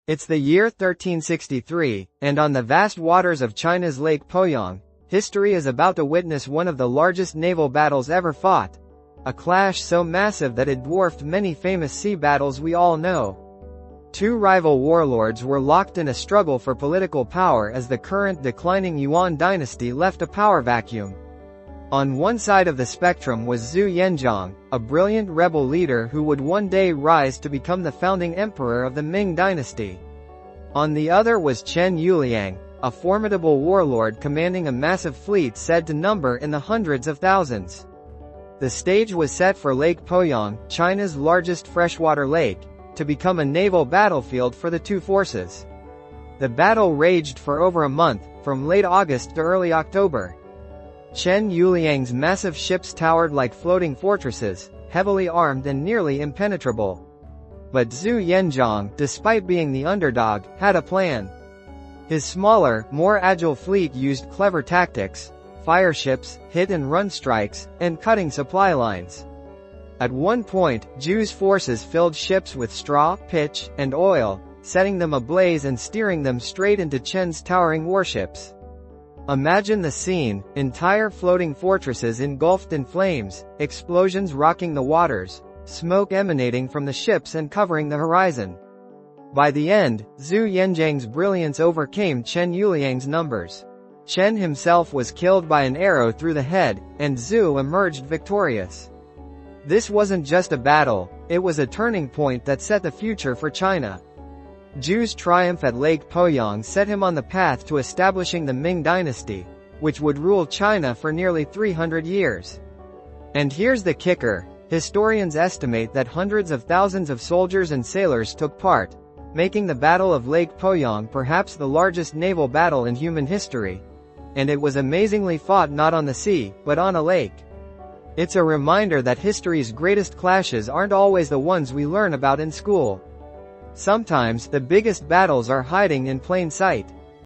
It's the year 1363, and on the vast waters of China's Lake Poyang, history is about to witness one of the largest naval battles ever fought. A clash so massive that it dwarfed many famous sea battles we all know. Two rival warlords were locked in a struggle for political power as the current declining Yuan dynasty left a power vacuum. On one side of the spectrum was Zhu Yuanzhang, a brilliant rebel leader who would one day rise to become the founding emperor of the Ming Dynasty. On the other was Chen Youliang, a formidable warlord commanding a massive fleet said to number in the hundreds of thousands. The stage was set for Lake Poyang, China's largest freshwater lake, to become a naval battlefield for the two forces. The battle raged for over a month, from late August to early October. Chen Youliang's massive ships towered like floating fortresses, heavily armed and nearly impenetrable. But Zhu Yuanzhang, despite being the underdog, had a plan. His smaller, more agile fleet used clever tactics, fire ships, hit-and-run strikes, and cutting supply lines. At one point, Zhu's forces filled ships with straw, pitch, and oil, setting them ablaze and steering them straight into Chen's towering warships. Imagine the scene: entire floating fortresses engulfed in flames, explosions rocking the waters, smoke emanating from the ships and covering the horizon. By the end, Zhu Yuanzhang's brilliance overcame Chen Youliang's numbers. Chen himself was killed by an arrow through the head, and Zhu emerged victorious. This wasn't just a battle, it was a turning point that set the future for China. Zhu's triumph at Lake Poyang set him on the path to establishing the Ming Dynasty, which would rule China for nearly 300 years. And here's the kicker: historians estimate that hundreds of thousands of soldiers and sailors took part, making the Battle of Lake Poyang perhaps the largest naval battle in human history. And it was amazingly fought not on the sea, but on a lake. It's a reminder that history's greatest clashes aren't always the ones we learn about in school. Sometimes, the biggest battles are hiding in plain sight.